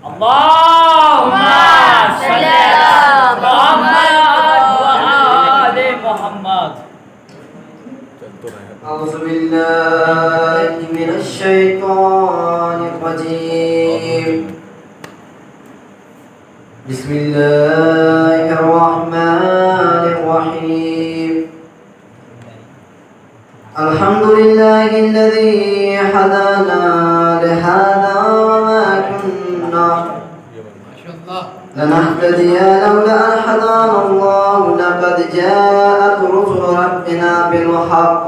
اللهم صل على محمد وآل محمد. أعوذ بالله من الشيطان الرجيم. بسم الله الرحمن الرحيم. الحمد لله الذي هدانا لهذا وما كنا لنهتدي لولا أن هدانا الله لقد جاءت رسل ربنا بالحق.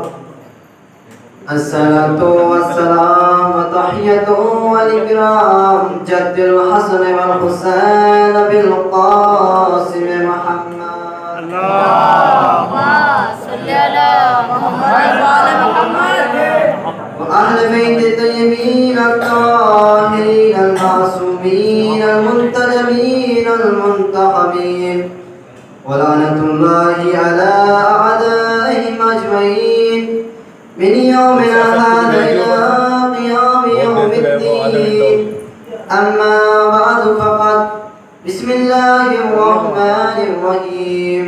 الصلاة والسلام تحية والإكرام جد الحسن والحسين بالقاسم محمد. اللهم صل على محمد وعلى محمد وأهل بيت الطيبين الطاهرين المعصومين المنتجبين المنتخبين ولعنة الله على أعدائهم أجمعين من يومنا هذا إلى قيام يوم الدين. أما بعد فقد بسم الله الرحمن الرحيم.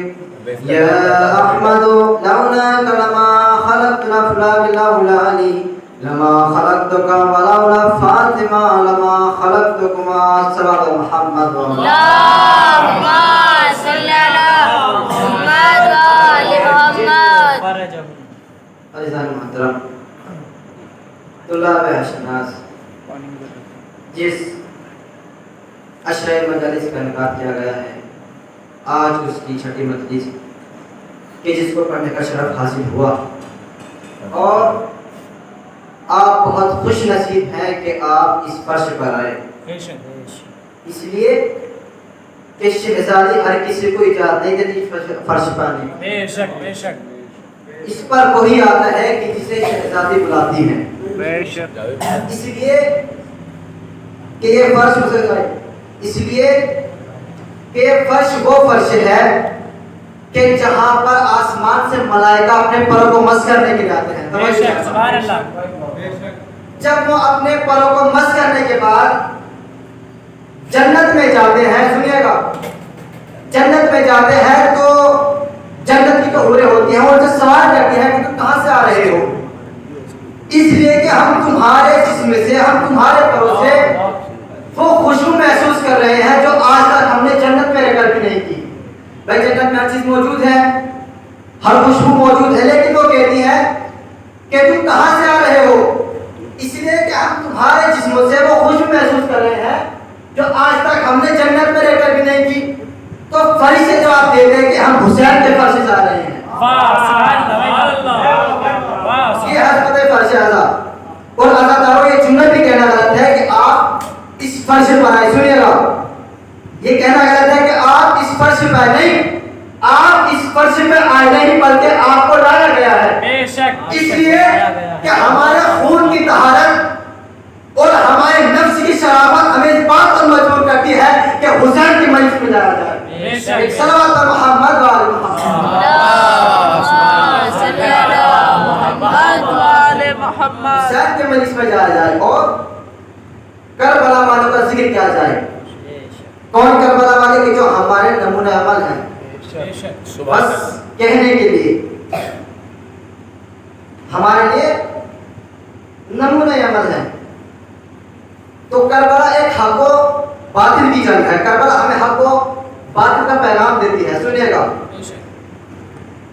يا أحمد لولاك لما خلقت الأفلاك لولا لي لما خلقتك ولولا فاطمة لما خلقتكما سبق محمد. اللهم صل على محمد وآل محمد. عزیزان محترم طلاب اشناس، جس عشرہ مجالس کا انعقاد کیا گیا ہے آج اس کی چھٹی مجلس کہ جس کو پڑھنے کا شرف حاصل ہوا، اور آپ بہت خوش نصیب ہیں کہ آپ اس فرش پر آئے، اس لیے کہ شہزادی ہر کسی کو اجازت نہیں دیتی فرش پر آنے کی۔ بے شک بے شک اس پر وہی آتا ہے کہ جسے شہزادی بلاتی ہیں، اس لیے کہ یہ فرش اسے جائے، اس لیے کہ یہ فرش وہ فرش ہے کہ جہاں پر آسمان سے ملائکہ اپنے پروں کو مس کرنے کے لیے آتے ہیں۔ بے شک سبحان اللہ۔ جب وہ اپنے پروں کو مس کرنے کے بعد جنت میں جاتے ہیں، سنیے گا، جنت میں جاتے ہیں تو جنت کی تو حوریں ہوتی ہیں اور جو سوال کرتی ہیں کہ تم کہاں سے آ رہے ہو، اس لیے کہ ہم تمہارے جسم سے، ہم تمہارے پروں سے وہ خوشبو محسوس کر رہے ہیں جو آج تک ہم نے جنت میں رہ کر بھی نہیں کی۔ بھائی جنت میں ہر چیز موجود ہے، ہر خوشبو موجود ہے، لیکن وہ کہتی ہے کہ تم کہاں سے آ رہے ہو، اس لیے کہ ہم تمہارے جسموں سے وہ خوشبو محسوس کر رہے ہیں جو آج تک ہم نے جنت میں رہ کر بھی نہیں کی۔ تو فرشتے جواب دیتے ہیں کہ ہم حسین کے فرش سے آ رہے ہیں۔ یہ حضرت فرش اعلیٰ اور عزاداروں، یہ جملہ بھی کہنا غلط ہے کہ آپ اس فرش پر آئے، سنیے گا، یہ کہنا غلط ہے کہ آپ اس فرش پہ آئے، نہیں، آپ اس فرش پہ آئے نہیں بلکہ آپ کو لایا گیا ہے، اس لیے کہ ہمارے خون کی طہارت اور ہمارے نفس کی شرافت ہمیں اس بات پر مجبور کرتی ہے کہ حسین کی مجلس میں جایا جائے۔ صلوات محمد و آل محمد۔ اللهم صل على محمد وآل محمد۔ حسین کی مجلس میں جایا جائے اور کربلا والوں کا ذکر کیا جائے۔ کون کربلا والے کہ جو ہمارے نمونہ عمل ہیں، بس کہنے کے لیے، ہمارے لیے نمونہ عمل ہے۔ تو کربلا ایک حق و باطل کی جنگ ہے، کربلا ہمیں حق و باطل کا پیغام دیتی ہے، سنیے گا،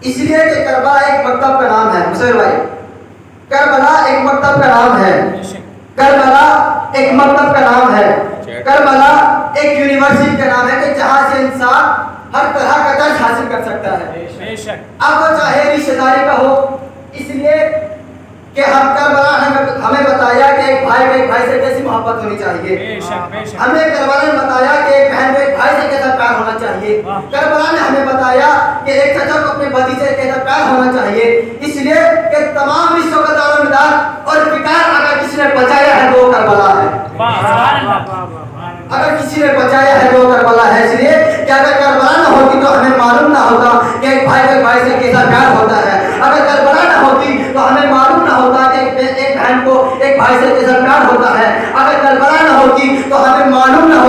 اس لیے کہ کربلا ایک مکتب کا نام ہے، مصور بھائی، کربلا ایک مکتب کا نام ہے، کربلا ایک مکتب کا نام ہے، کربلا ایک یونیورسٹی کا نام ہے کہ جہاں سے انسان ہر طرح کا درس حاصل کر سکتا ہے، اب وہ چاہے رشتہ داری کا ہو، اس لیے کہ ہم کربلا ہمیں بتایا کہ ایک بھائی کو ایک بھائی سے کیسی محبت ہونی چاہیے، ہمیں کربلا نے بتایا کہ ایک بہن کو ایک بھائی سے کیسا پیار ہونا چاہیے، کربلا نے ہمیں بتایا کہ ایک چچا کو اپنے بھتیجے سے کیسا پیار ہونا چاہیے، اس لیے کہ تمام رشتوں کا دار و مدار اور فکر اگر کسی نے بچایا ہے تو وہ کربلا ہے، اگر کسی نے بچایا ہے تو وہ کربلا ہے، اس لیے کہ اگر کربلا نہ ہوتی تو ہمیں معلوم نہ ہوتا کہ ایک بھائی کو ایک بھائی سے کیسا پیار ہوتا ہے، اگر کربلا نہ ہوتی تو ہمیں معلوم نہ ہوتا کہ ایک بہن کو ایک بھائی سے کیسا پیار ہوتا ہے، اگر کربلا نہ ہوتی تو ہمیں معلوم نہ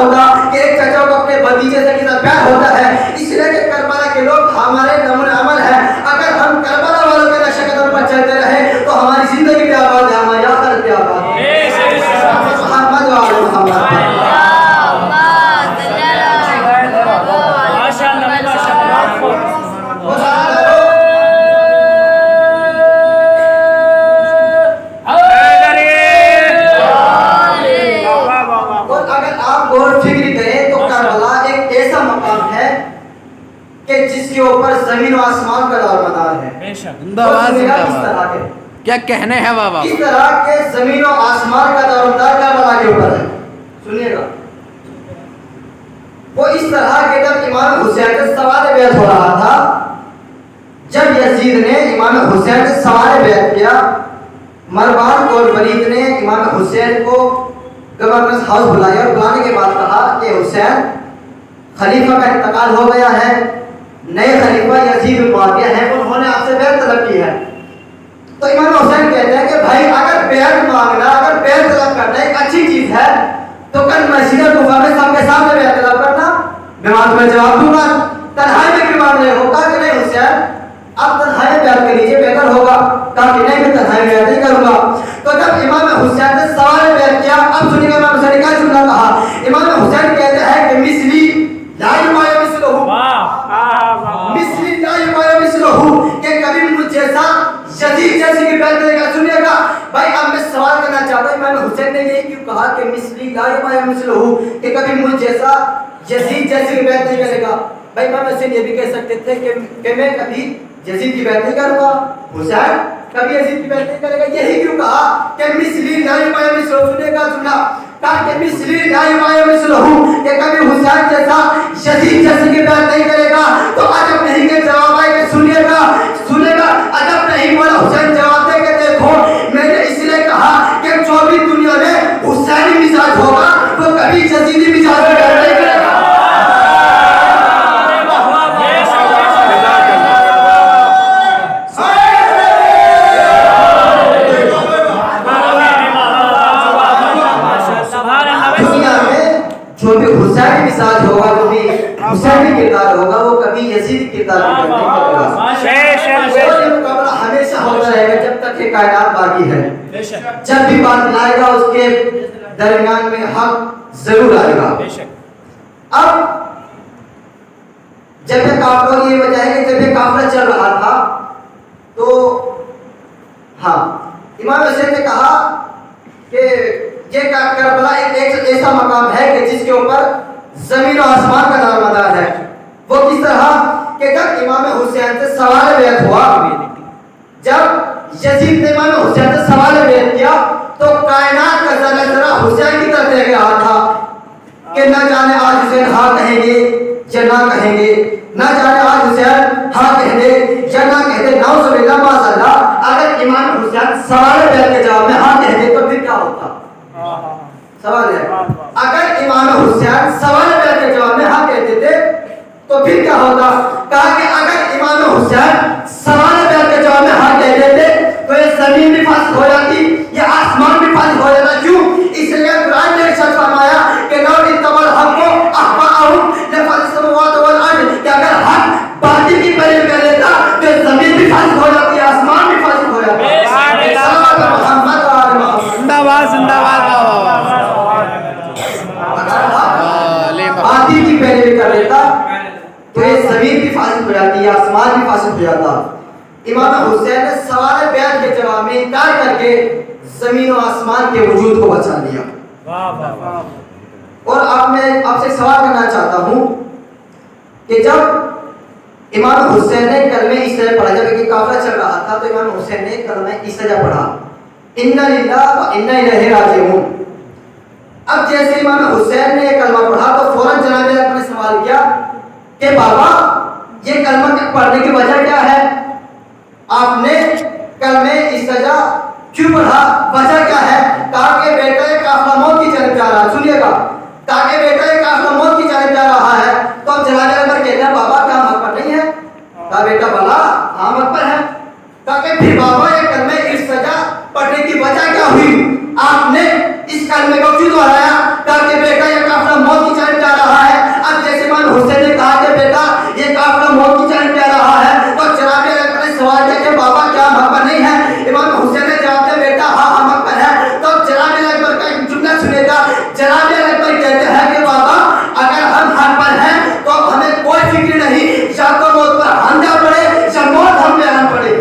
ऊपर जमीन और आसमान का दारोमदार है। बेशक जिंदाबाद तो सुनिएगा किस जिंदाबाद। तरह के, क्या कहने हैं बाबा। किस तरह के जमीन और आसमान का दारोमदार करबला के ऊपर है। सुनिएगा, वो इस तरह के जब इमाम हुसैन से सवाल बैत हो रहा था, जब यजीद ने इमाम हुसैन से सवाल बैत किया, मरवान और वलीद ने इमाम हुसैन को गवर्नर हाउस बुलाया और बुलाने के बाद कहा कि हुसैन, खलीफा का इंतकाल हो गया है, नए खलीफा यजीद बिन मुआविया हैं, उन्होंने आपसे बैत तलब की है। तो इमाम हुसैन कहते हैं कि भाई अगर बैत मांगना, अगर बैत तलब करना एक अच्छी चीज है तो कल मस्जिद कुफा में सबके सामने बैत तलब करना, मैं तुम्हें जवाब दूंगा। तन्हाई में क्यों मांग रहे हो? कहा कि नहीं हुसैन, अब तन्हाई में बैत कर लीजिए, बेहतर होगा। कहा कि नहीं, मैं तन्हाई में बैत नहीं करूंगा। तो जब इमाम हुसैन से सवाल बैत किया, अब सुनिएगा इमाम हुसैन ने क्या जुमला कहा। इमाम हुसैन कहते हैं कि मिस्ली ला युमाया मिस्लहु, मिस्ली ला युमाया मिस्लहु, कि कभी मुझ जैसा यजीद जैसी की बैत करेगा। सुनिएगा भाई, अब मैं सवाल करना चाहता हूं, इमाम हुसैन ने यही क्यों कहा कि मिस्ली ला युमाया मिस्लहु, कि कभी मुझ जैसा यजीद जैसी की बैत नहीं करेगा। भाई इमाम हुसैन ये भी कह सकते थे कि मैं कभी यजीद की बैत नहीं करूंगा, हुसैन कभी यजीद की बैत नहीं करेगा। यही क्यों कहा कि मिस्ली ला युमाया मिस्लहु। सुनिएगा जुमला, कहा कि मिस्ली ला युमाया मिस्लहु, कि कभी हुसैन जैसा यजीद जैसी की बैत नहीं करेगा। तो अजब नहीं के जवाब आए कि सुनिएगा, सुनिएगा, अजब नहीं बोला हुसैन जवाब दे के देखो, मैंने इसलिए कहा कि 24 दुनिया में हुसैनी मिजाज होगा तो कभी यजीदी मिजाज में बैत नहीं करेगा। दुनिया में जो भी हुसैनी मिजाज होगा, जो भी हुसैनी किरदार होगा, वो कभी यजीदी किरदार में नहीं करेगा। और ये मुकाबला हमेशा होता रहेगा जब तक ये कायनात बाकी है। बेशक जब भी बात आएगा उसके दरमियान में हक जरूर आएगा। अब जब ये काफिला, ये वजह है कि जब ये काफिला चल रहा था तो हाँ, इमाम हुसैन ने कहा कि ये करबला एक ऐसा मकाम है कि जिसके ऊपर जमीन और आसमान का दारोमदार है। वो किस तरह कि जब इमाम हुसैन से सवाल बैत हुआ, जब यजीद ने इमाम हुसैन से सवाल बैत किया तो कायनात का जरा हुसैन की तरफ देख रहा था कि न जाने आज हुसैन हाँ कहेंगे या ना कहेंगे, न जाने आज हुसैन हाँ कहते या ना कहते। नाउज़ुबिल्लाह माज़अल्लाह, अगर इमाम हुसैन सवाल बैत के जवाब में हाँ कहते तो फिर क्या होता? सवाल है, अगर इमाम हुसैन सवाल बैत के जवाब में हाँ कहते थे तो फिर क्या होता? कहा कि अगर इमाम हुसैन सवाल बैत के जवाब में हाँ कहते थे तो ये जमीन भी फासिद हो जाती, ये आसमान भी फासिद हो जाता। क्यों? इसलिए कुरान ने इरशाद फरमाया कि लौ इत्तबल हक़ अहवाअहुम लफ़सदत समावात वल अर्द, कि अगर हक बातिल की पैरवी कर लेता तो जमीन भी फासिद हो जाती, आसमान भी फासिद हो जाता। जिंदाबाद जिंदाबाद बाबा। बातिल की पैरवी कर लेता तो ये जमीन भी फासिद हो जाती, आसमान भी फासिद हो जाता। इमाम हुसैन ने सवाल बैत के जवाब में इनकार करके जमीन और आसमान के वजूद को बचा लिया। और अब मैं आपसे सवाल करना चाहता हूँ कि जब इमाम हुसैन ने कलमे इस तरह पढ़ा, जब एक काफिला चल रहा था तो इमाम हुसैन ने कलमे इस तरह पढ़ा, इन्ना लिल्लाह व इन्ना इलैहि राजिऊन। अब जैसे इमाम हुसैन ने कलमा पढ़ा तो फौरन जनाब ने सवाल किया कि बाबा ये कलमा पढ़ने की वजह क्या है? आपने कलमे इस तरह क्यों पढ़ा, वजह क्या है? कहा कि बेटा ये काफिला मौत की जानब जा रहा है। सुनिएगा, कहा कि बेटा ये काफिला मौत की जानब जा रहा है। तो अब जनाब अकबर कहते हैं बाबा क्या हम हक पर नहीं है? कहा बेटा भला हाँ हक पर है। कहा कि फिर बाबा ये कलमे इस तरह पढ़ने की वजह क्या हुई? आपने इस कलमे को क्यों दोहराया? कहा कि बेटा ये काफिला मौत की जानब जा रहा है। अब जैसे इमाम हुसैन ने कहा कि बेटा ये काफिला मौत की जानब जा रहा है तो जनाब अकबर ने सवाल किया कि बाबा क्या हम हक पर नहीं है? इमाम हुसैन ने जवाब दिया बेटा हाँ हम हक पर है। तो जनाब अकबर का एक जुमला सुनेगा, जनाब अकबर कहते हैं कि बाबा अगर हम हक पर हैं तो हमें कोई फिक्र नहीं, या तो मौत पर हम जा पड़े या मौत हम पे आना पड़े।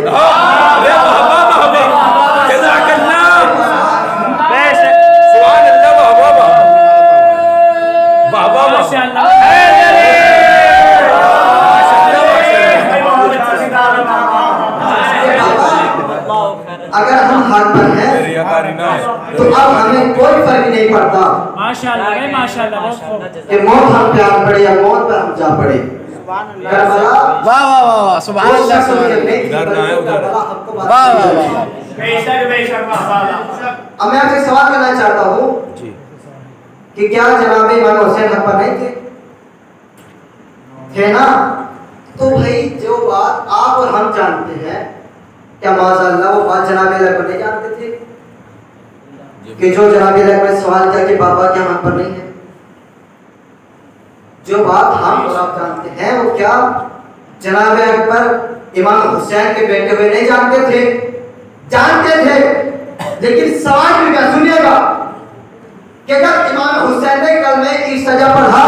नहीं पड़ता माशाअल्लाह भाई माशाअल्लाह कि मौत हम पे आ पड़े या मौत पर हम जा पड़े। करबला वाह वाह वाह वाह सुभान अल्लाह सुभान अल्लाह वाह वाह वाह बेशक माशाअल्लाह। अब मैं आपसे सवाल करना चाहता हूँ जी कि क्या जनाब इमाम हुसैन हक पर नहीं थे? थे ना? तो भाई जो बात आप और हम जानते हैं, क्या माज़अल्लाह वो बात जनाब अली पर नहीं जानते थे कि जो जनाब अली पर सवाल किया कि बाबा क्या हम पर नहीं है? जो बात हम और आप जानते हैं वो क्या जनाब अकबर इमाम हुसैन के बेटे हुए नहीं जानते थे? जानते थे, लेकिन सवाल भी क्या सुनिएगा कि अगर इमाम हुसैन ने कलमे की सजा पढ़ा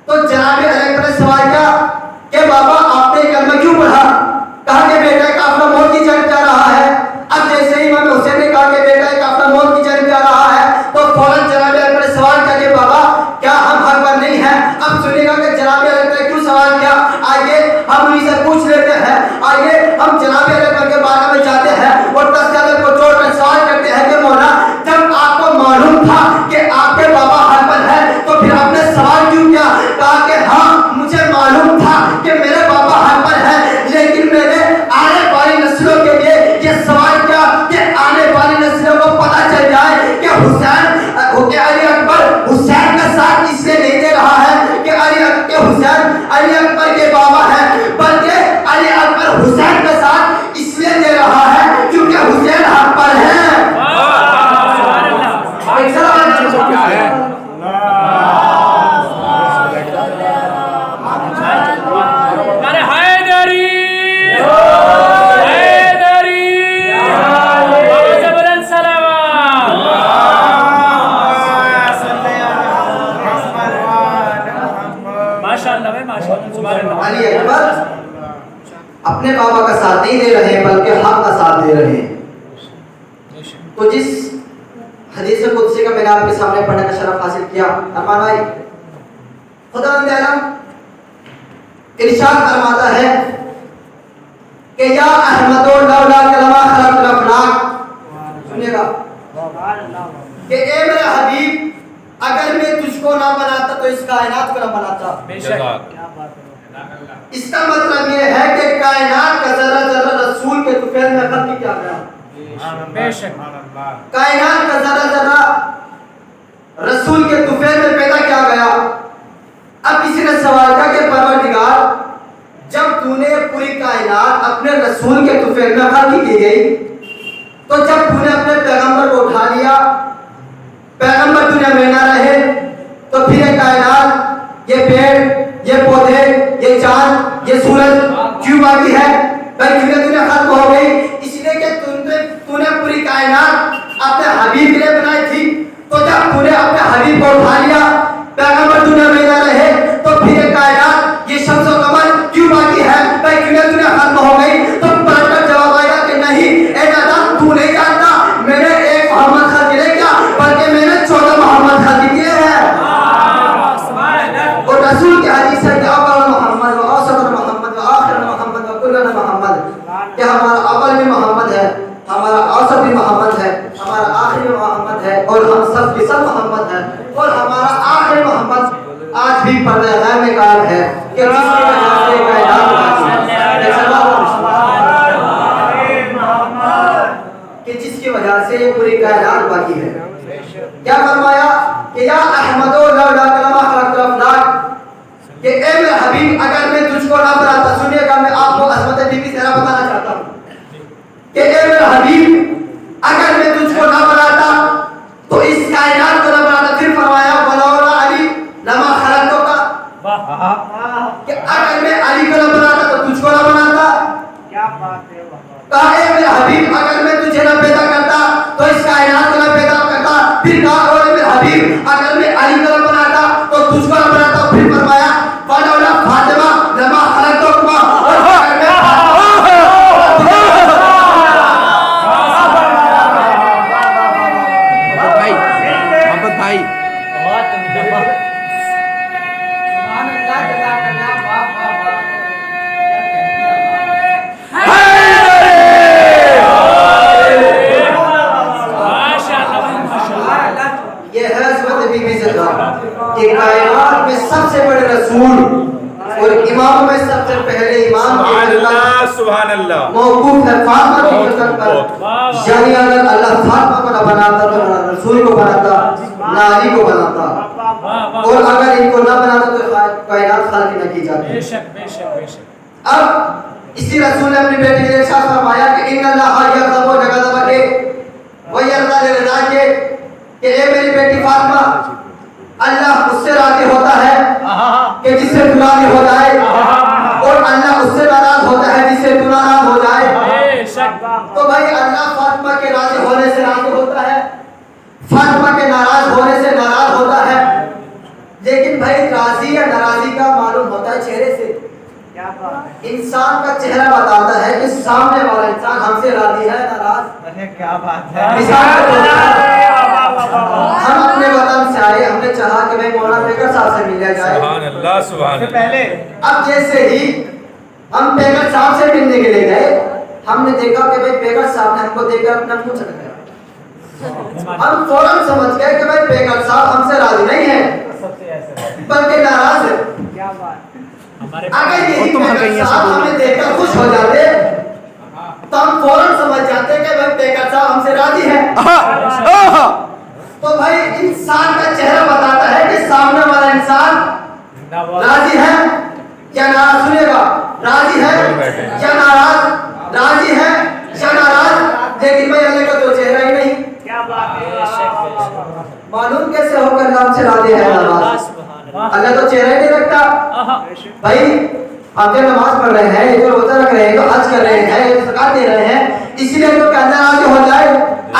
तो जनाब अली ने सवाल किया कि बाबा आपने कलमा क्यों पढ़ा? कहा कि बेटा काफिला मौत की जंग जा रहा है। अब जैसे ही इमाम हुसैन ने कहा कि बेटा काफिला मौत की जंग जा रहा है तो फौरन जनाब अली ने सवाल किया कि बाबा क्या हम हक पर नहीं हैं? अब सुनिएगा कि जनाब अली ने क्यों सवाल किया। आइए हम उन्हीं से पूछ लेते हैं। आइए हम जनाब अली के बारे में जाते हैं और तस्करे को छोड़कर सवाल करते हैं कि मौला जब आपको मालूम था कि आपके बाबा हक पर है तो फिर आपने सवाल क्यों किया? कहा कि हाँ मुझे मालूम था कि मेरे बाबा हक पर है, लेकिन मैंने आने वाली नस्लों के लिए ये सवाल किया कि आने वाली नस्लों को पता चल जाए कि हुसैन के अली अकबर हुसैन का साथ इसलिए नहीं दे रहा है कि हुसैन अली अकबर के बाबा है, बल्कि अली अकबर हुसैन का साथ इसलिए दे रहा है क्योंकि हुसैन हक पर है। क्या है अरे हैदरी हैदरी बाबा जबरन सलाम। माशाअल्लाह भाई माशाअल्लाह सुभान अल्लाह। अली अकबर अपने बाबा का साथ नहीं दे रहे हैं बल्कि हक का साथ दे रहे हैं। तो जिस हदीस कुदसी का मैंने आपके सामने पढ़ने का शरफ हासिल किया, अरमान भाई खुदा इरशाद फरमाता है कि या अहमदो लौला कलमा खलक़तुल अफलाक, सुनिएगा कि ए मेरे हबीब अगर मैं तुझको ना बनाता तो इस कायनात को ना बनाता। बेशक इसका मतलब ये है कि कायनात का जर्रा जर्रा रसूल के तुफैल में खत्म किया गया। बेशक कायनात का जर्रा जर्रा रसूल के तुफैल में पैदा किया गया। अब किसी ने सवाल किया कि परवरदिगार जब तूने पूरी कायनात अपने रसूल के तुफैल में खत्म की गई तो जब तूने अपने पैगंबर को उठा लिया, पैगंबर दुनिया में ना रहे तो फिर ये कायनात, ये पेड़, ये पौधे, ये चांद, ये सूरज क्यों बाकी है? भाई क्यों दुनिया खत्म हो गई? इसलिए कि तूने पूरी कायनात अपने हबीब के लिए बनाई थी। तो जब तूने अपने हबीब को उठा लिया, पैगंबर दुनिया में ना रहे तो फिर ये कायनात, ये शम्स और कमर क्यों बाकी है? भाई क्यों दुनिया खत्म हो गई? तो पलटकर जवाब आएगा कि नहीं ए दादा तू नहीं जानता, मैंने एक मोहम्मद खत्म नहीं किया बल्कि मैंने 14 मोहम्मद खत्म किए हैं। और रसूल की हदीस है कि अव्वल मोहम्मद व औसत मोहम्मद व आखिर मोहम्मद व कुल्लु मोहम्मद, कि हमारा अव्वल भी मोहम्मद है, हमारा औसत भी मोहम्मद है, हमारा आखिर भी मोहम्मद है और हम सब के सब मोहम्मद है। और हमारा आखिरी मोहम्मद आज भी पर्दे गैब में कायम है कि जिसकी वजह से कायनात कि जिसकी वजह से पूरी कायनात बाकी है। क्या फरमाया कि या अहमदो लौला कलमा खलक़तुल अफलाक, कि ए मेरे हबीब अगर मैं तुझको ना बनाता, सुनिएगा मैं आपको अज़मत बीबी ज़रा बताना चाहता हूं कि ए मेरे हबीब अगर मैं तुझको ना बनाता तो इस कायनात को ना बनाता। फिर फरमाया वलौला अली लमा खलक़तुका, कि अगर मैं अली को ना बनाता तो तुझको ना बनाता। क्या बात है। कहा ए मेरे हबीब अगर मैं तुझे ना पैदा करता तो इस कायनात को ना पैदा करता। फिर कहा और मेरे हबीब अगर मैं अली को ना बनाता तो तुझको ना बनाता। फिर फरमाया वलौला फातिमा लमा खलक़तुका, और अगर मैं मोहम्मद भाई ये नस्बत बीबी से था कि कायनात में सबसे बड़े रसूल और इमाम में सबसे पहले इमाम सुभान अल्लाह मौकूफ है फातिमा की कसम पर, यानी अगर अल्लाह फातिमा को न बनाता तो न रसूल को बनाता न अली को बनाता, और अगर इनको न बनाता तो कायनात खालिक न की जाती। बेशक बेशक बेशक। अब इसी रसूल ने अपनी बेटी के लिए इरशाद फरमाया कि इन्नल्लाह यग़ज़बु जगज़ब के व यरज़ा लिरज़ा के, कि ए मेरी बेटी फातिमा, अल्लाह उससे राजी होता है कि जिससे तू राजी हो जाए, और अल्लाह उससे नाराज होता है जिससे तू नाराज हो जाए। तो भाई अल्लाह फातिमा के राजी होने से राजी होता है, फातिमा के नाराज होने से नाराज होता है, लेकिन भाई राजी या नाराजी का मालूम होता है चेहरे से। इंसान का चेहरा बताता है कि सामने वाला इंसान हमसे राजी है नाराज। क्या बात है। हम अपने वतन से आए, हमने चाहा कि भाई मौलाना बेकर साहब से मिल जाए। सुभान अल्लाह सुभान अल्लाह। पहले अब जैसे ही हम बेकर साहब से मिलने के लिए गए, हमने देखा कि भाई बेकर साहब ने हमको देखकर अपना मुंह चटकाया। हम फौरन समझ गए कि भाई बेकर साहब हमसे राजी नहीं है बल्कि नाराज है। क्या बात। अगर यही बेकर साहब हमें देखकर खुश हो जाते तो हम फौरन समझ जाते कि भाई बेकर साहब हमसे राजी है। तो भाई इंसान का चेहरा बताता है कि सामने वाला इंसान राजी है या नाराज। सुनिएगा, राजी है या नाराज, राजी है या नाराज। लेकिन भाई अल्लाह का तो चेहरा ही नहीं। क्या बात है। मालूम कैसे होकर नाम से राजी है नाराज? अल्लाह तो चेहरा ही नहीं रखता। भाई आप जो नमाज पढ़ रहे हैं, जो रोजा रख रहे हैं, जो हज कर रहे हैं, जो ज़कात दे रहे हैं, इसीलिए तो कहना राजी हो जाए,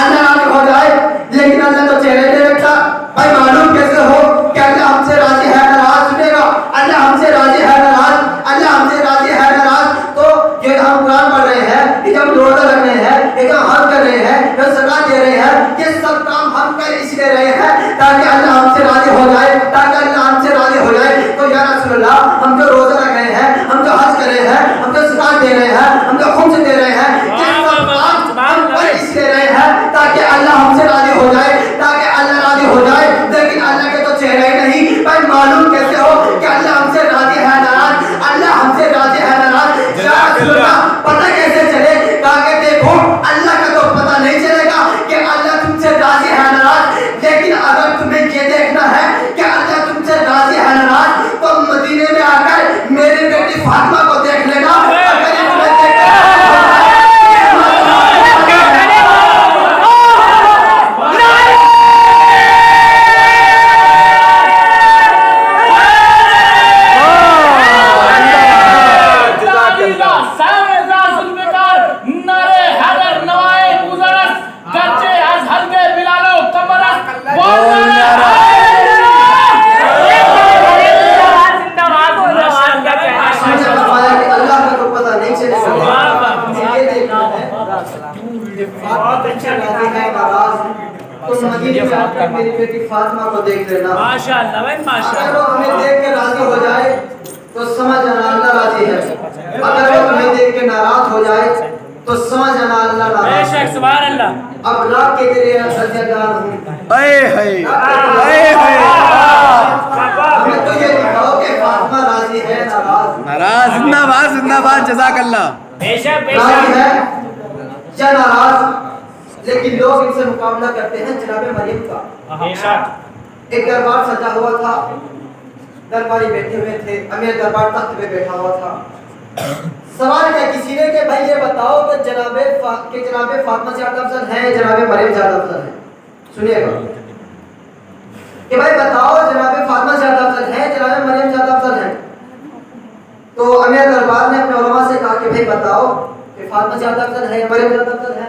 अल्लाह राजी हो जाए, लेकिन अल्लाह तो चेहरा ही नहीं रखता। भाई मालूम कैसे हो कि अल्लाह हमसे राजी है नाराज? सुनेगा, अल्लाह हमसे राजी है नाराज, अल्लाह हमसे राजी है नाराज। तो ये हम कुरान पढ़ रहे हैं, ये हम रोजा रख रहे हैं, ये हम हज कर रहे हैं, जो ज़कात दे रहे हैं, ये सब काम हम कर इसलिए रहे हैं ताकि अल्लाह हमसे राजी हो जाए, ताकि अल्लाह हमसे राजी हो जाए। तो या रसूलल्लाह, हम जो रोजा रख रहे हैं, हम जो हज कर रहे हैं, हम जो ज़कात दे रहे हैं, हम जो खुम्स दे रहे हैं, ये सब काम हम कर इसलिए रहे हैं ताकि अल्लाह हमसे राजी हो जाए, ताकि अल्लाह राजी हो जाए। लेकिन अल्लाह के तो चेहरा ही नहीं। भाई मालूम कैसे हो कि अल्लाह हमसे राजी है नाराज? अल्लाह हमसे राजी है नाराज। या रसूलल्लाह, पता कैसे चले? ताकि देखो अल्लाह का तो पता नहीं चलेगा कि अल्लाह तुमसे राजी है नाराज, लेकिन अगर तुम्हें ये देखना है कि अल्लाह तुमसे राजी है नाराज, तो मदीने में आकर मेरी बेटी फातिमा को देख लेना। अगर तुम्हें देखना है मेरी बेटी फातिमा को देख लेना। माशाअल्लाह भाई माशाअल्लाह। अगर वो तुम्हें देख के राजी हो जाए तो समझ जाना अल्लाह राजी है, अगर वो तुम्हें देख के नाराज हो जाए तो समझ जाना अल्लाह नाराज है। बेशक सुभान अल्लाह। अब रात के तेरे सजदार हूं, हमें तो ये दिखाओ कि फातिमा राजी है नाराज? नाराज। जिंदाबाद जिंदाबाद, जज़ाकल्लाह। बेशक राजी बेशक। है या नाराज? लेकिन लोग इनसे मुकाबला करते हैं जनाबे मरियम का। बेशक। एक दरबार सजा हुआ था, दरबारी बैठे हुए थे, अमीर दरबार तख्त पे बैठा हुआ था। सवाल किया किसी ने कि भाई ये बताओ कि जनाबे फातिमा ज़्यादा अफजल है, जनाबे मरियम ज़्यादा अफजल है? सुनिएगा कि भाई बताओ जनाबे फातिमा ज़्यादा अफजल है, जनाबे मरियम ज़्यादा अफजल है? तो अमीर दरबार ने अपने उलमा से कहा कि भाई बताओ कि फातिमा ज़्यादा अफजल है, मरियम ज़्यादा अफजल है?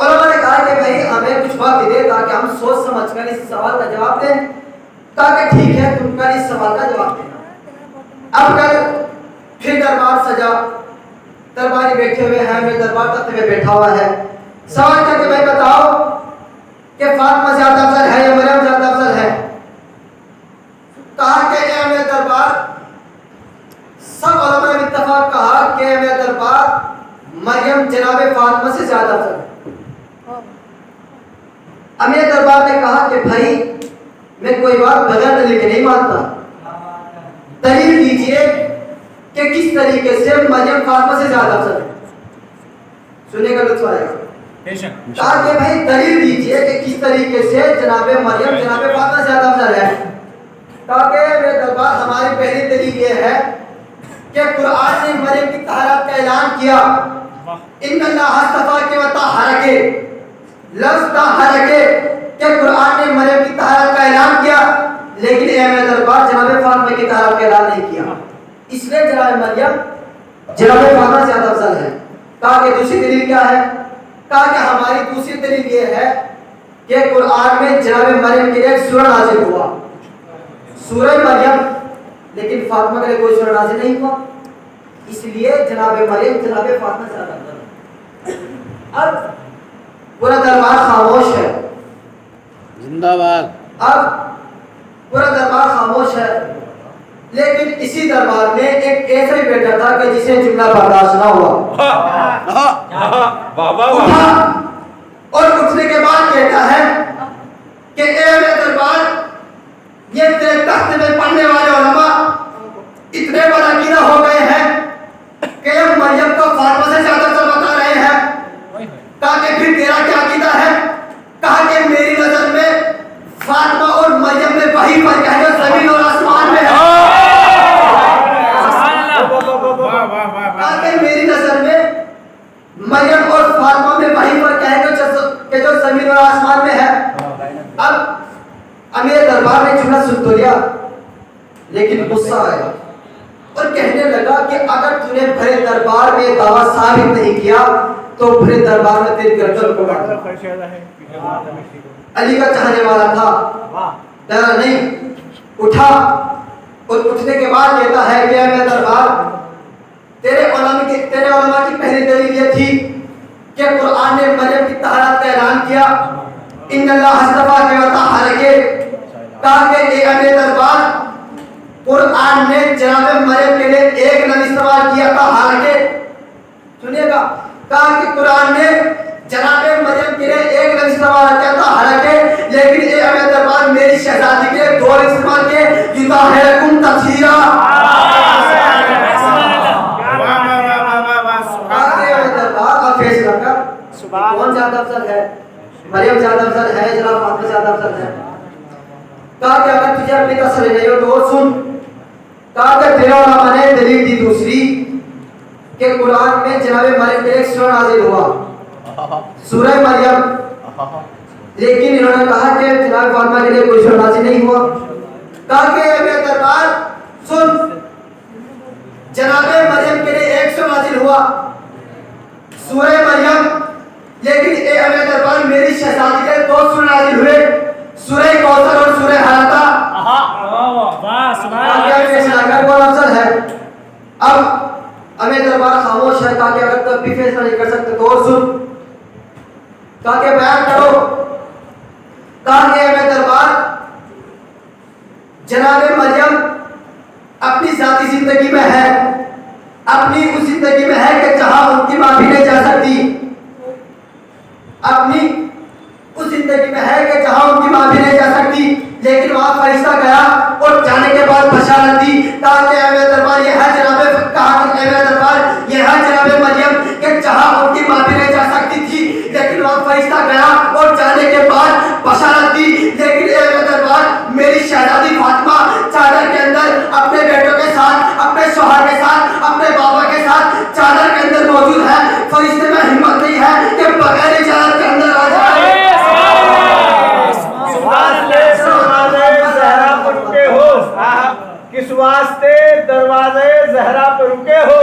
उलमा ने कहा कि भाई हमें कुछ वक्त दे ताकि हम सोच समझ कर इस सवाल का जवाब दें। ताकि ठीक है, तुम कल इस सवाल का जवाब देना। अब कल फिर दरबार सजा, दरबारी बैठे हुए हैं, मैं दरबार तख्त पे बैठा हुआ है। सवाल करके भाई बताओ कि फातिमा ज़्यादा अफजल है या मरियम ज़्यादा अफजल है? कहा कि अमीर दरबार, सब उलमा ने इत्तेफाक कहा कि अमीर दरबार मरियम जनाबे फातिमा से ज़्यादा अफजल है। अमीर दरबार ने कहा कि भाई میں کوئی بات بغیر دلیل کے نہیں مانتا. دلیل دیجئے کہ کس طریقے سے مریم فاطمہ سے زیادہ افضل ہے. سننے کا لطف آئے گا. کہا کہ بھائی دلیل دیجئے کہ کس طریقے سے جناب مریم جناب فاطمہ سے زیادہ افضل ہے. کہا کہ میرے دربار ہماری پہلی دلیل یہ ہے کہ قرآن نے مریم کی طہارت کا اعلان کیا. ان اللہ اصطفاک و طہرک، لفظ طہرک کہ قرآن نے مریم کی طہارت کا اعلان کیا، لیکن اے میرے دربار جناب فاطمہ کی طہارت کا اعلان نہیں کیا. اس لیے جناب مریم جناب فاطمہ سے زیادہ افضل ہے. کہا کہ دوسری دلیل کیا ہے؟ کہا کہ ہماری دوسری دلیل یہ ہے کہ قرآن میں جناب مریم کے لیے ایک سورہ نازل ہوا، سورہ مریم، لیکن فاطمہ کے لیے کوئی سورہ نازل نہیں ہوا. اس لیے جناب مریم جناب فاطمہ سے زیادہ افضل ہے. اب پورا دربار خاموش ہے. زندہ باد. اب پورا دربار خاموش ہے، لیکن اسی دربار میں ایک ایسا ہی بیٹھا تھا کہ جسے جملہ برداشت نہ ہوا. اٹھا اور اٹھنے کے بعد کہتا ہے کہ اے میرے دربار، یہ تیرے تخت میں پڑھنے والے علماء اتنے بدعقیدہ ہو گئے ہیں کہ یہ مریم کو فاطمہ سے زیادہ افضل بتا رہے ہیں. کہا کہ پھر تیرا کیا عقیدہ ہے؟ کہا کہ میری نظر میں فاطمہ اور مریم میں وہی فرق ہے جو زمین اور آسمان میں ہے. کہا کہ میری نظر میں مریم اور فاطمہ میں وہی فرق ہے کہ جو زمین اور آسمان میں ہے. اب امیر دربار نے جملہ سن تو لیا، لیکن غصہ آیا اور کہنے لگا کہ اگر تو نے بھرے دربار میں دعویٰ ثابت نہیں کیا تو بھرے دربار میں تیری گردن کو کاٹ دوں. علی کا چاہنے والا تھا، ڈرا نہیں، اٹھا اور اٹھنے کے بعد کہتا ہے کہ اے دربار، تیرے علماء کی پہلی دلیل یہ تھی کہ قرآن نے مریم کی طہارت کا اعلان کیا. ان اللہ اصطفاک و طہرک. کہا کہ اے امیر دربار، قرآن نے جناب مریم کے لیے ایک لفظ استعمال کیا تھا حالانکہ، سنیے گا، کہا کہ قرآن نے جناب مریم کے لیے ایک لفظ استعمال کیا تھا حالانکہ، لیکن اے امیر دربار میری شہزادی کے لیے دو لفظ استعمال کیے، یطہرکم تطہیرا. فیصلہ کر کون زیادہ افضل ہے، مریم زیادہ افضل ہے جناب فاطمہ زیادہ افضل ہے. کہا کہ اگر تجھے اپنی تسلی نہیں ہو تو اور سن. کہا کہ تیرے علماء نے دلیل دی دوسری کہ قرآن میں جناب مریم کے ایک سورہ نازل ہوا، سورہ مریم، لیکن انہوں نے کہا کہ جناب فاطمہ کے لیے کوئی سورہ نازل نہیں ہوا. کہا کہ اے میرے دربار سن، جناب مریم کے لیے ایک سورہ نازل ہوا، سورہ مریم، لیکن اے امیر دربار میری شہزادی کے دو سورہ نازل ہوئے، سورہ کوثر اور سورہ حلقہ. کون افضل ہے؟ اب امیر دربار خاموش ہے. کہا کہ اگر تو بھی فیصلہ نہیں کر سکتے تو اور سن. کہا کہ بیان کرو. کہا کہ امیر دربار، جناب مریم اپنی ذاتی زندگی میں ہے، اپنی اس زندگی میں ہے کہ جہاں ان کی ماں بھی نہیں جا سکتی، اپنی اس زندگی میں ہے کہ جہاں ان کی ماں بھی نہیں جا سکتی، لیکن وہاں فرشتہ گیا اور جانے کے بعد بشارت دی. کہا کہ اے میرے دربار یہ ہے جناب مریم کہ جہاں ان کی ماں بھی نہیں جا سکتی تھی، لیکن وہاں فرشتہ گیا اور جانے کے بعد بشارت دی. لیکن اے میرے دربار میری شہزادی فاطمہ چادر کے اندر اپنے بیٹوں کے ساتھ، اپنے شوہر کے ساتھ، اپنے بابا کے ساتھ چادر کے اندر موجود ہے. فرشتے میں ہمت نہیں ہے کہ بغیر اجازت کے اندر آ جائے. کس واسطے دروازے زہرا پر رکے ہو؟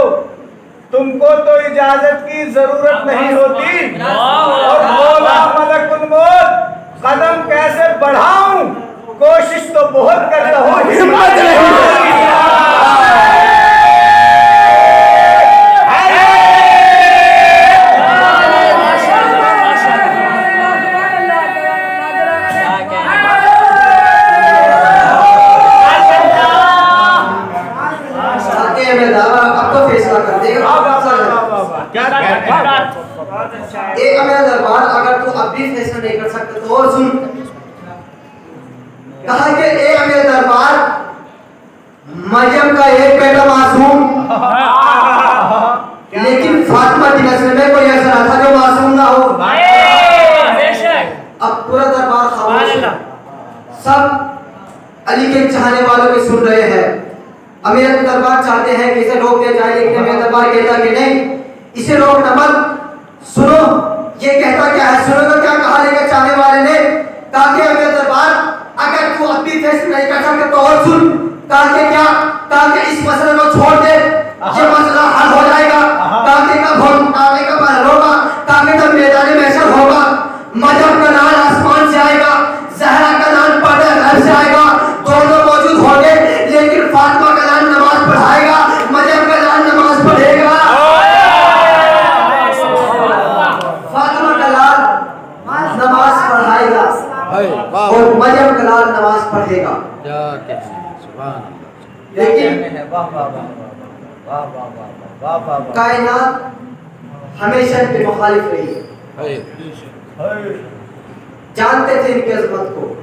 تم کو تو اجازت کی ضرورت نہیں ہوتی. اور مولا ملک الموت قدم کیسے بڑھاؤں، کوشش تو بہت کرتا ہوں، ہمت نہیں ہوتی. کہا کہ اے امیر دربار، مریم کا ایک بیٹا معصوم، لیکن فاطمہ کی نسل میں کوئی ایسا نہ تھا جو معصوم نہ ہو۔ اب پورا دربار خاموش ہے، سب علی کے چاہنے والوں کے سن رہے ہیں۔ امیر دربار چاہتے ہیں کہ اسے روک دیا جائے، لیکن امیر دربار کہتا کہ نہیں، اسے روکنا مت، سنو یہ کہتا کیا ہے، سنو تو کیا کہا لے کے چاہنے والے نے، کہا کہ امیر دربار اگر تو اپنی فیصلہ نہیں کر سکتے تو اور سن، کہا کہ کیا، کہا کہ اس مسئلے کو چھوڑ دے، یہ مسئلہ حل ہو جائے گا، کہا کہ کب حل ہوگا، کہا کہ جب میدان محشر ہوگا، مریم کا لال آسمان سے آئے گا، زہرا کا لال پردہ گھر سے آئے گا، دونوں موجود ہوں گے، لیکن فاطمہ کا لال نماز پڑھائے گا، مریم کا لال نماز پڑھے گا، فاطمہ کا لال نماز پڑھائے گا اور مریم کا لال نماز پڑھے گا۔ لیکن کائنات ہمیشہ ان کے مخالف رہی ہے، جانتے تھے ان کی عظمت کو،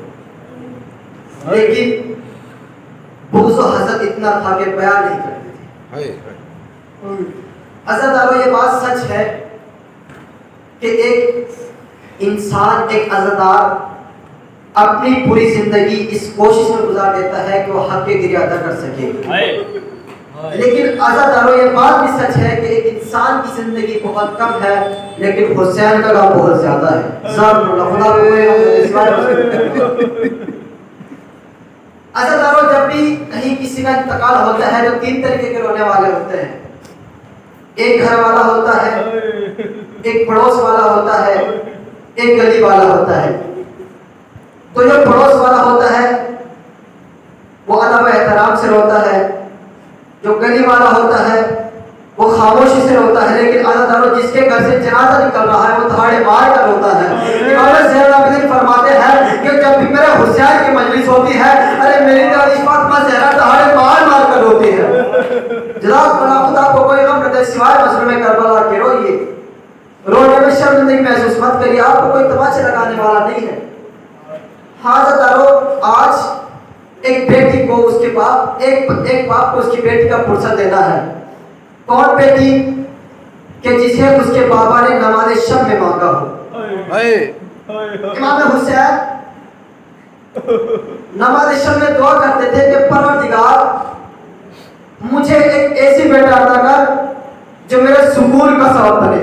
لیکن بغض و حسد اتنا تھا کہ بیان نہیں کرتے تھے۔ عزادارو یہ بات سچ ہے کہ ایک انسان، ایک عزادار اپنی پوری زندگی اس کوشش میں گزار دیتا ہے کہ وہ حق کی گریہ ادا کر سکے، لیکن عزادارو یہ بات بھی سچ ہے کہ ایک انسان کی زندگی بہت کم ہے لیکن حسین کا غم بہت زیادہ ہے۔ ضرب اللہ خدا کو عزادارو جب بھی کہیں کسی کا انتقال ہوتا ہے تو تین طریقے کے رونے والے ہوتے ہیں، ایک گھر والا ہوتا ہے، ایک پڑوس والا ہوتا ہے، ایک گلی والا ہوتا ہے۔ تو جو پڑوس والا ہوتا ہے وہ ادب و احترام سے روتا ہے، جو گلی والا ہوتا ہے وہ خاموشی سے روتا ہے، لیکن عزادارو جس کے گھر سے جنازہ نکل رہا ہے وہ دھاڑے مار کر روتا ہے۔ امام زین العابدین فرماتے ہیں کہ جب بھی میرے حسین کی مجلس ہوتی ہے، ارے میری دادی فاطمہ زہرا دھاڑے مار مار کر روتی ہے۔ جناب خدا کو کوئی غم نہ دے سوائے مظلوم کربلا کے، روئیے، رونے میں شرمندگی محسوس مت کریے، آپ کو کوئی تماچے لگانے والا نہیں ہے۔ ہاں عزادارو آج ایک بیٹی کو اس کے باپ، ایک باپ کو اس کی بیٹی کا فرصت دینا ہے۔ کون بیٹی کہ جسے اس کے بابا نے نماز شب میں مانگا ہو۔ امام حسین نماز شب میں دعا کرتے تھے کہ پروردگار مجھے ایک ایسی بیٹا عطا کر جو میرے سکون کا سبب بنے،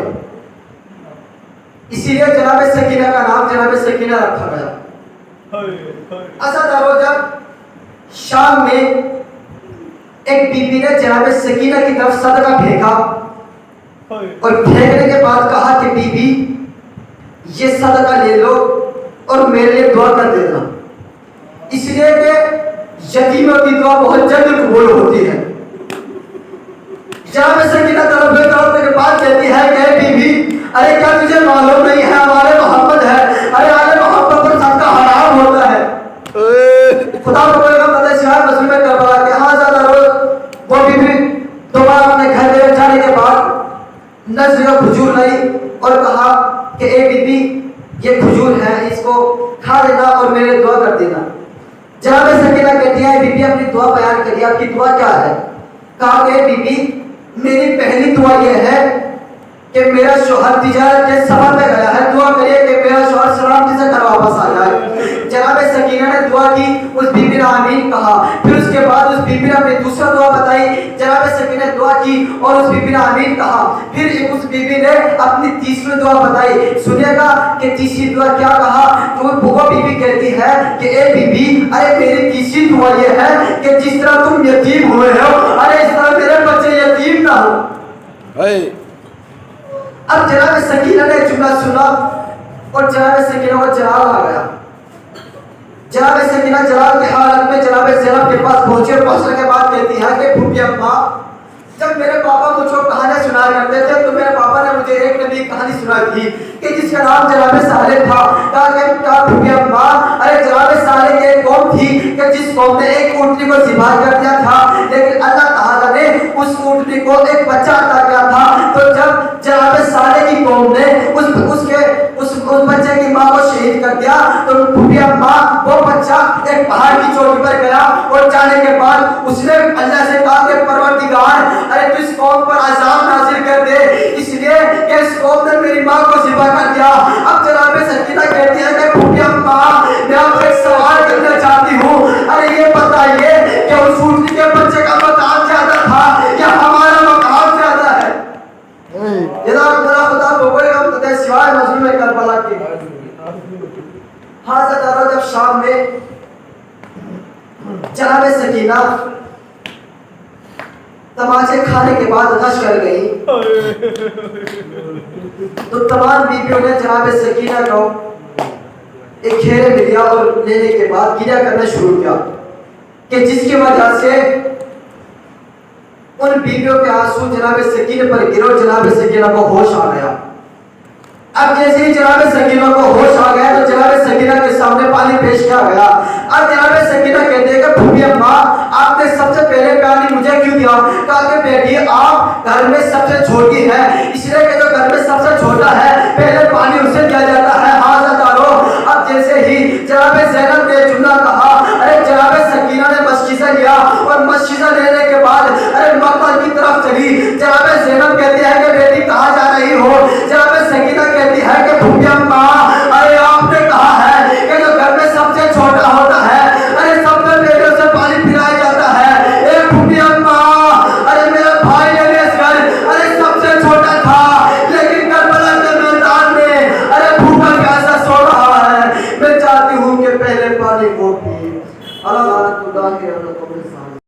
اسی لیے جناب سکینہ کا نام جناب سکینہ رکھا گیا۔ عزادارو جب شام میں ایک بی بی نے جناب سکینہ کی طرف صدقہ پھینکا اور پھینکنے کے بعد کہا کہ بی بی یہ صدقہ لے لو اور میرے لیے دعا کر دینا، اس لیے کہ یتیموں کی دعا بہت جلد قبول ہوتی ہے۔ جناب سکینہ طرف کے بعد کہتی ہے کہ اے بی بی، ارے کیا تجھے معلوم نہیں ہے ہمارے محمد ہے، ارے آلے محمد پر صدقہ حرام ہوتا ہے۔ خدا کو کوئی غم نہ دے سوائے مظلوم کربلا کے۔ ہاں عزادارو وہ بی بی دوبارہ اپنے گھر میں جانے کے بعد نظر کا کھجور لائی اور کہا کہ اے بی بی یہ کھجور ہے، اس کو کھا دینا اور میرے دعا کر دینا۔ جناب سکینہ کہتی ہے بی بی اپنی دعا بیان کریے، آپ کی دعا کیا ہے؟ کہا کہ بی بی میری پہلی دعا یہ ہے کہ میرا شوہر تجارت کے سفر میں گیا ہے، دعا کریے کہ میرا شوہر سلامتی سے گھر واپس آ جائے۔ جناب سکینہ نے دعا کی، اس بی بی نے آمین کہا، پھر اس کے بعد اس بی بی نے اپنی دوسرا دعا بتائی، جناب سکینہ نے دعا کی اور اس بی بی نے آمین کہا، پھر اس بی بی نے اپنی تیسری دعا بتائی۔ سنیے گا کہ تیسری دعا کیا کہا، تو وہ بی بی کہتی ہے کہ اے بی بی، ارے میری تیسری دعا یہ ہے کہ جس طرح تم یتیم ہوئے ہو، ارے اس طرح میرے بچے یتیم نہ ہو۔ اب جناب سکینہ نے جملہ سنا اور جناب سکینہ کو جلال آ گیا۔ جناب سکینہ جلال کی حالت میں جناب زینب کے پاس پہنچی اور پہنچنے کے بعد کہتی ہے کہ پھوپھی اماں، جب میرے پاپا مجھ کو کہانیاں سنایا کرتے تھے تو میرے پاپا نے مجھے ایک نبی کہانی سنائی تھی کہ جس کا نام جناب صالح تھا۔ کہا پھوپھی اماں، ارے جناب صالح کی ایک قوم تھی کہ جس قوم نے ایک اونٹنی کو ذبح کر دیا تھا، لیکن اللہ تعالیٰ نے اس اونٹنی کو ایک بچہ عطا کیا تھا۔ تو جب جناب صالح کی قوم نے اس بچے کی ماں کو شہید کر دیا تو फूफी अम्मा वो बच्चा एक पहाड़ की चोटी पर गया और जाने के बाद उसने अल्लाह से कहा कि परवरदिगार अरे तू इस कौम पर अज़ाब नाज़िल कर दे, इसलिए कि इस कौम ने मेरी माँ को ज़िबा कर दिया। अब जनाब सकीना कहती है कि फूफी अम्मा मैं आपसे एक सवाल करना चाहती हूँ, अरे ये बताइए कि उस ऊँटनी के बच्चे का मकाम ज्यादा था या हमारा मकाम ज्यादा है? जनाब मेरा खुदा बोलेगा तो सिवाय मजलूम करबला के हाज़िर जब शाम में जनाब सकीना तमाचे खाने के बाद गश कर गई तो तमाम बीवियों ने जनाब सकीना को एक घेरे में लिया और लेने के बाद गिरा करना शुरू किया कि जिसकी वजह से उन बीवियों के आंसू जनाब सकीना पर गिरो। जनाब सकीना को होश आ गया। अब जैसे ही जनाब सकीना को होश आ गया तो जनाब सकीना के सामने पानी पेश किया गया। अब जनाब सकीना कहते हैं कि फूफी अम्मा आपने सबसे पहले पानी मुझे क्यों दिया? कहा कि बेटी आप घर में सबसे छोटी है, इसलिए कि जो घर में सबसे छोटा है पहले पानी उसे दिया जाता है। हाँ ज़ादारो अब जैसे ही जनाब ज़ैनब